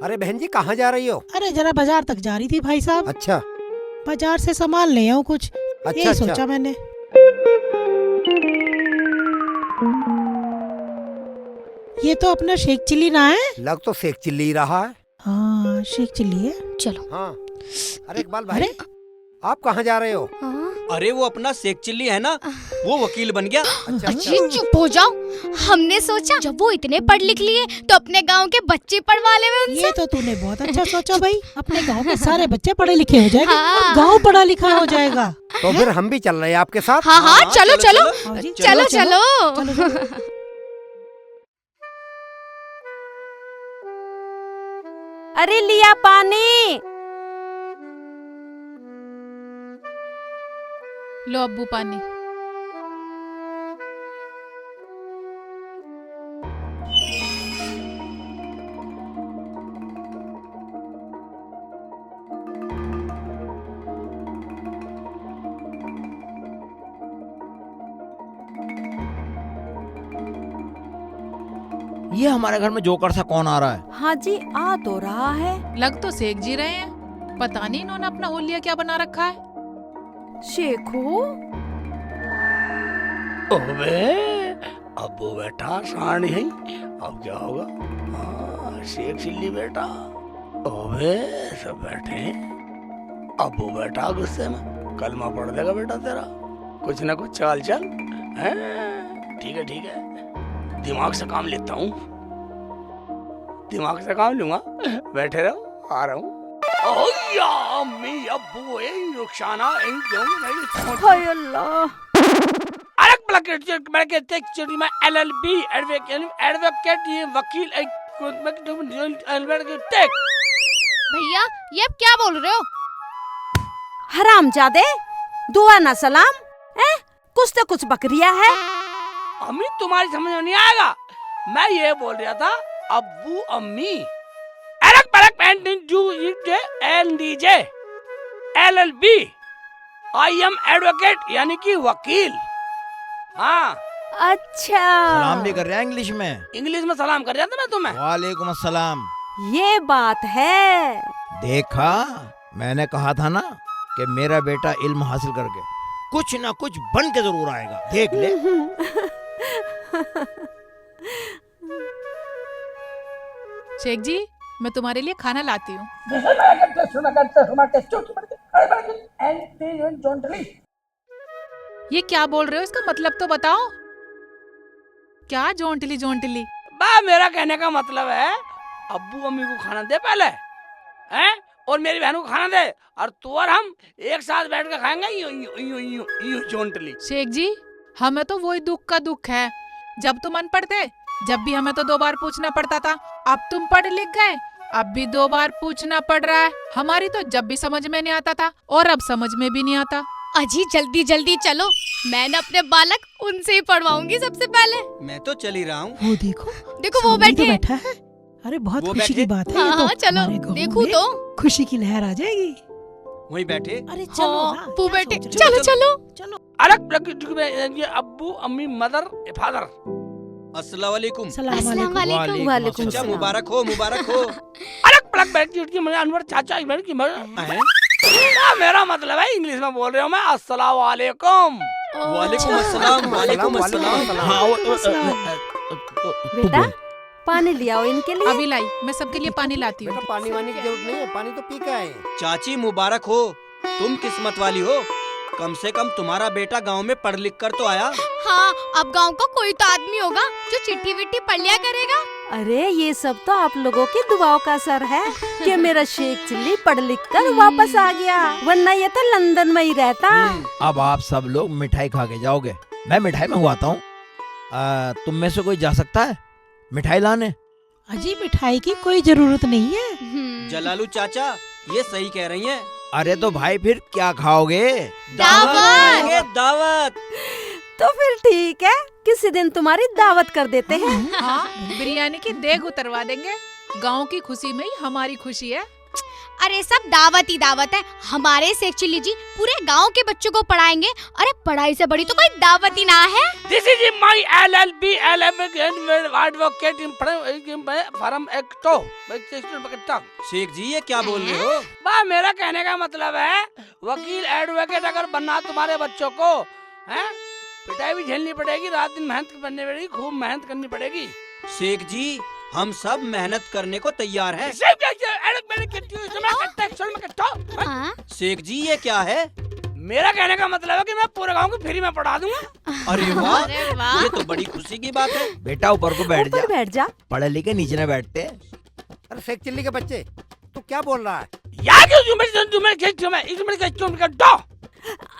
अरे बहन जी कहाँ जा रही हो? अरे जरा बाजार तक जा रही थी भाई साहब। अच्छा बाजार से सामान ले आऊं कुछ, अच्छा यही अच्छा। सोचा मैंने। ये तो अपना शेख चिल्ली ना है? लग तो शेख चिल्ली रहा है। हाँ शेख चिल्ली है। चलो। हाँ। अरे इकबाल भाई अरे आप कहाँ जा रहे हो? अरे वो अपना शेख चिल्ली है ना, वो वकील बन गया। अच्छा अजी चुप हो जाओ। हमने सोचा जब वो इतने पढ़ लिख लिए तो अपने गांव के बच्चे पढ़वा ले उनसे। ये तो तूने बहुत अच्छा सोचा भाई। अपने गांव के सारे बच्चे पढ़े लिखे हो जाएंगे हाँ। और गांव पढ़ा लिखा हो जाएगा। तो फिर हम भी चल रहे हैं आपके साथ। हाँ हाँ चलो चलो आओ जी, चलो चलो। अरे लिया पानी। लो अब्बू पानी। ये हमारे घर में जोकर सा कौन आ रहा है? हाँ जी आ तो रहा है। लग तो शेख जी रहे हैं, पता नहीं इन्होंने अपना होलिया क्या बना रखा है। शेखू ओबे अब्बू बेटा साढ़ है, अब क्या होगा? हाँ शेख चिल्ली बेटा। ओबे सब बैठे हैं। अब्बू बेटा गुस्से में कलमा पढ़ देगा बेटा तेरा, कुछ ना कुछ चाल चल है। ठीक है दिमाग से काम लेता हूँ, दिमाग से काम लूंगा। बैठे रहो, आ रहा हूँ। ओया अम्मी अब्बू रुखसाना हाय अल्लाह। मैं LLB एडवोकेट ये वकील भैया ये अब क्या बोल रहे हो? हरामजादे दुआ ना सलाम है, कुछ तो कुछ बकरिया है। अम्मी तुम्हारी समझ में नहीं आएगा। मैं ये बोल रहा था अब्बू अम्मी LLB आई एम एडवोकेट यानी कि वकील। हाँ अच्छा सलाम भी कर रहे हैं इंग्लिश में। इंग्लिश में सलाम कर जाता मैं तुम्हें। वालेकुम अस्सलाम। ये बात है। देखा मैंने कहा था ना कि मेरा बेटा इल्म हासिल करके कुछ ना कुछ बन के जरूर आएगा, देख ले। शेख जी मैं तुम्हारे लिए खाना लाती हूँ। ये क्या बोल रहे हो, इसका मतलब तो बताओ। क्या जोंटली जोंटली? बा मेरा कहने का मतलब है अब्बू अम्मी को खाना दे पहले हैं, और मेरी बहन को खाना दे, और तू और हम एक साथ बैठ कर खाएंगे यूं जोंटली। शेख जी हमें तो वही दुख का दुख है, जब तुम अनपढ़ थे जब भी हमें तो 2 बार पूछना पड़ता था, अब तुम पढ़ लिख गए अब भी 2 बार पूछना पड़ रहा है। हमारी तो जब भी समझ में नहीं आता था और अब समझ में भी नहीं आता। अजी जल्दी जल्दी चलो, मैं ना अपने बालक उनसे ही पढ़वाऊंगी सबसे पहले। मैं तो चल ही रहा हूँ। वो देखो देखो वो सामने तो बैठे हैं। बैठा है। अरे बहुत वो खुशी बैठे? की बात है। हाँ ये तो हाँ चलो हमारे गाँव देखो में तो। खुशी की लहर आ जाएगी। वहीं बैठे। अरे चलो हाँ, ना, वो क्या बैठे सोच रहे हो? चलो चलो। अलग ये अब्बू अम्मी मदर फादर। अस्सलाम वालेकुम। सलाम अस्सलाम वालेकुम। वालेकुम। वालेकुम चाचा सलाम। मुबारक हो मुबारक हो। अलग पलक बैठ उठ के मैं अनवर चाचा बैठ की हैं? मेरा मतलब है इंग्लिश में बोल रहा हूँ मैं। अस्सलाम वालेकुम। वालेकुम अस्सलाम वालेकुम अस्सलाम। हाँ बेटा पानी लिया इनके लिए। अभी लाई, मैं सबके लिए पानी लाती हूँ। बेटा पानी वानी की जरूरत नहीं है, पानी तो पी के आए। चाची मुबारक हो, तुम किस्मत वाली हो, कम से कम तुम्हारा बेटा गांव में पढ़ लिख कर तो आया। हाँ अब गांव का कोई तो आदमी होगा जो चिट्ठी विट्ठी पढ़ लिया करेगा। अरे ये सब तो आप लोगों की दुआओं का असर है कि मेरा शेख चिल्ली पढ़ लिख कर वापस आ गया, वरना ये तो लंदन में ही रहता। अब आप सब लोग मिठाई खा के जाओगे, मैं मिठाई मंगवाता हूँ। तुम में से कोई जा सकता है मिठाई लाने? अजी मिठाई की कोई जरूरत नहीं है। जलालू चाचा ये सही कह रही हैं। अरे तो भाई फिर क्या खाओगे? दावत। खाएंगे, दावत। तो फिर ठीक है, किसी दिन तुम्हारी दावत कर देते हैं। हाँ बिरयानी की देग उतरवा देंगे, गांव की खुशी में ही हमारी खुशी है। अरे सब दावत ही दावत है। हमारे शेख चिल्ली जी पूरे गांव के बच्चों को पढ़ाएंगे। अरे पढ़ाई से बड़ी तो कोई दावत ही ना है। This is my LLB advocate form एक्टो। शेख जी ये क्या बोल रहे हो? बा मेरा कहने का मतलब है वकील एडवोकेट अगर बनना तुम्हारे बच्चों को हैं, पिटाई भी झेलनी पड़ेगी, रात दिन मेहनत करनी पड़ेगी, खूब मेहनत करनी पड़ेगी। शेख जी हम सब मेहनत करने को तैयार हैं। हाँ? शेख जी ये क्या है? मेरा कहने का मतलब है कि मैं पूरे गांव को फ्री में पढ़ा दूंगा। अरे वाह, अरे वाह। ये तो बड़ी खुशी की बात है। बेटा ऊपर को बैठ जा, ऊपर बैठ जा। पढ़े लिखे नीचे न बैठते। अरे शेख चिल्ली के बच्चे, तू क्या बोल रहा है? यार क्यों तुम्हें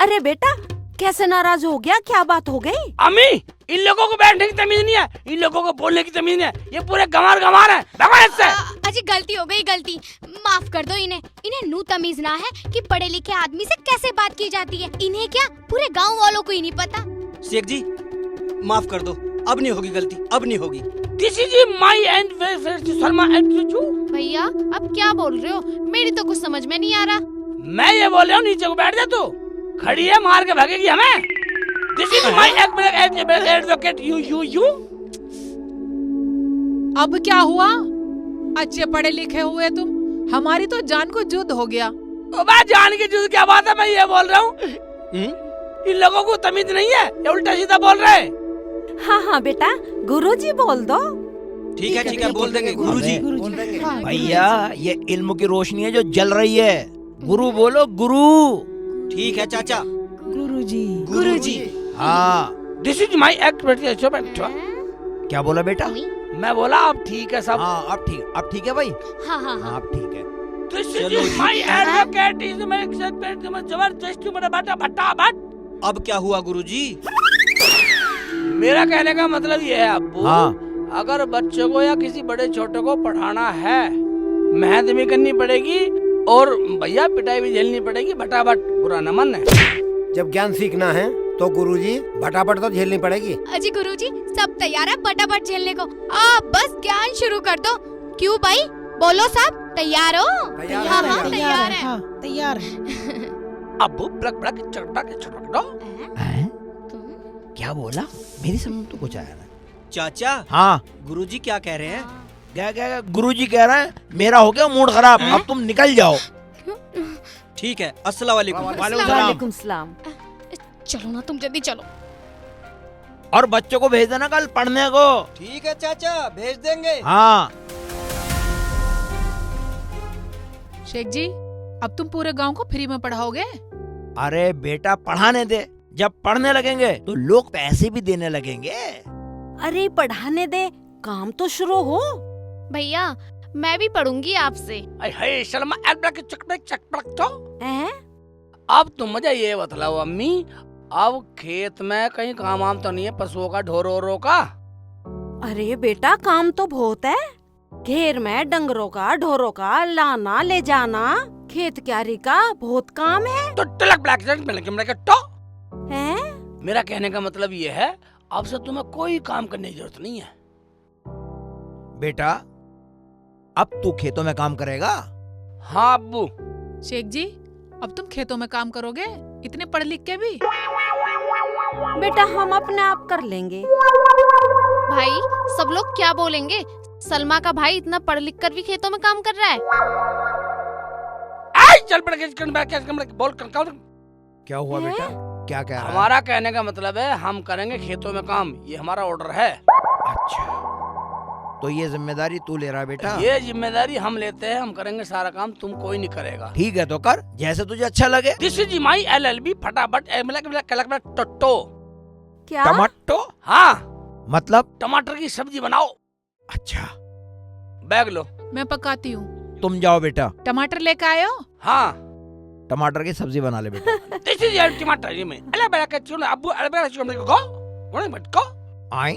अरे बेटा कैसे नाराज हो गया, क्या बात हो गई? अम्मी इन लोगों को बैठने की तमीज नहीं है, इन लोगों को बोलने की तमीज नहीं है, ये पूरे गंवार है। भगवान से अजी गलती हो गई, गलती माफ कर दो इन्हें। इन्हें नू तमीज ना है कि पढ़े लिखे आदमी से कैसे बात की जाती है। इन्हें क्या पूरे गांव वालों को ही नहीं पता। शेख जी माफ कर दो, अब नहीं होगी गलती, अब नहीं होगी। This is my and Sharma and भैया अब क्या बोल रहे हो? मेरी तो कुछ समझ में नहीं आ रहा। मैं ये बोल रहा हूँ नीचे को बैठ जा, तू खड़ी है मार के भागेगी हमें। This is my advocate you. अब क्या हुआ? अच्छे पढ़े लिखे हुए तुम, हमारी तो जान को युद्ध हो गया। मैं जान के जुद क्या बात है, मैं ये बोल रहा हूँ इन लोगों को तमीज नहीं है, ये उल्टा सीधा बोल रहे हैं। हाँ हाँ बेटा गुरुजी बोल दो। ठीक है बोल देंगे गुरुजी। बोल देंगे। भैया ये इल्म की रोशनी है जो जल रही है। गुरु बोलो, गुरु। ठीक है चाचा। गुरुजी। गुरुजी। हाँ दिस इज माय एडवोकेट। क्या बोला बेटा? मैं बोला अब ठीक है सब। हाँ अब ठीक है भाई। हाँ हाँ हाँ हाँ। अब ठीक है। This is my advocate is my जबरदस्ती मेरा बेटा भट्टाभट। अब क्या हुआ गुरुजी? मेरा कहने का मतलब ये है अब्बू, हाँ अगर बच्चों को या किसी बड़े छोटे को पढ़ाना है, मेहनत भी करनी पड़ेगी और भैया पिटाई भी झेलनी पड़ेगी। भटाभट बुरा न मन है। जब ज्ञान सीखना है तो गुरुजी भटाभट तो झेलनी पड़ेगी। अजी गुरुजी सब तैयार है फटाफट झेलने को। आप बस ज्ञान शुरू कर दो। क्यों भाई बोलो सब तैयार हो? तैयार हाँ है, हाँ तैयार है। हाँ तैयार है। अब्बू ब्लक ब्लक चटक दो। हैं? क्या बोला? मेरी समझ में तो कुछ आया ना। चाचा हाँ गुरुजी क्या कह रहे हैं? क्या गुरुजी कह रहे हैं मेरा हो गया मूड खराब, अब तुम निकल जाओ। ठीक है, अस्सलाम वालेकुम। वालेकुम सलाम। चलो ना तुम जल्दी चलो। और बच्चों को भेज देना कल पढ़ने को। ठीक है चाचा भेज देंगे। हाँ शेख जी अब तुम पूरे गांव को फ्री में पढ़ाओगे? अरे बेटा पढ़ाने दे, जब पढ़ने लगेंगे तो लोग पैसे भी देने लगेंगे। अरे पढ़ाने दे, काम तो शुरू हो। भैया मैं भी पढ़ूंगी आपसे। हे शर्मा चटक तो। हैं? अब तुम मुझे ये बतलाओ अम्मी, अब खेत में कहीं काम वाम तो नहीं है पशुओं का, ढोरों का? अरे बेटा काम तो बहुत है। घेर में डंगरों का ढोरों का लाना ले जाना, खेत क्यारी का बहुत काम है। तो टलक ब्लैक तो। हैं? मेरा कहने का मतलब ये है अब से तुम्हें कोई काम करने की जरूरत नहीं है। बेटा अब तू खेतों में काम करेगा? हाँ अब्बू। शेख जी अब तुम खेतों में काम करोगे इतने पढ़ लिख के भी? बेटा हम अपने आप कर लेंगे। भाई सब लोग क्या बोलेंगे? सलमा का भाई इतना पढ़ लिख कर भी खेतों में काम कर रहा है। चल बोल क्या हुआ बेटा? क्या कह रहा है? हमारा कहने का मतलब है हम करेंगे खेतों में काम, ये हमारा ऑर्डर है। अच्छा तो ये जिम्मेदारी तू ले रहा है बेटा? ये जिम्मेदारी हम लेते हैं, हम करेंगे सारा काम, तुम कोई नहीं करेगा। ठीक है तो कर जैसे तुझे अच्छा लगे। दिस इज माय LLB फटाफट टट्टो। क्या? टमाटो? हाँ मतलब? टमाटर की सब्जी बनाओ। अच्छा बैग लो। मैं पकाती हूँ। तुम जाओ बेटा, टमाटर लेके आए हो? हाँ टमाटर की सब्जी बना ले बेटा। दिस इज टमाटर ये में अल्लाह बड़ा के चुन अब्बू अल्लाह को बोले मत को। आई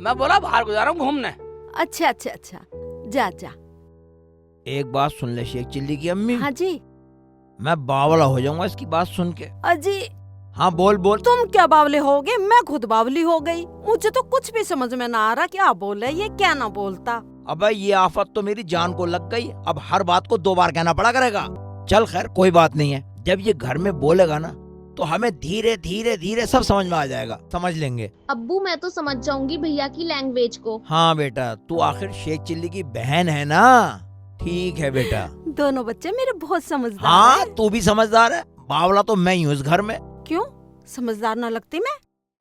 मैं बोला बाहर गुजार रहा हूँ घूमने। अच्छा अच्छा अच्छा जा जा। एक बात सुन ले शेख चिल्ली की अम्मी, हाँ जी। मैं बावला हो जाऊंगा इसकी बात सुन के। अजी हाँ बोल बोल। तुम क्या बावले होगे, मैं खुद बावली हो गई। मुझे तो कुछ भी समझ में ना आ रहा क्या बोले ये क्या ना बोलता। अबे ये आफत तो मेरी जान को लग गई, अब हर बात को 2 बार कहना पड़ा करेगा। चल खैर कोई बात नहीं है, जब ये घर में बोलेगा ना तो हमें धीरे धीरे धीरे सब समझ में आ जाएगा, समझ लेंगे। अब्बू मैं तो समझ जाऊंगी भैया की लैंग्वेज को। हाँ बेटा, तू आखिर शेख चिल्ली की बहन है ना। ठीक है बेटा। दोनों बच्चे मेरे बहुत समझदार हाँ हैं। तू भी समझदार है, बावला तो मैं ही हूँ इस घर में। क्यों समझदार ना लगती मैं?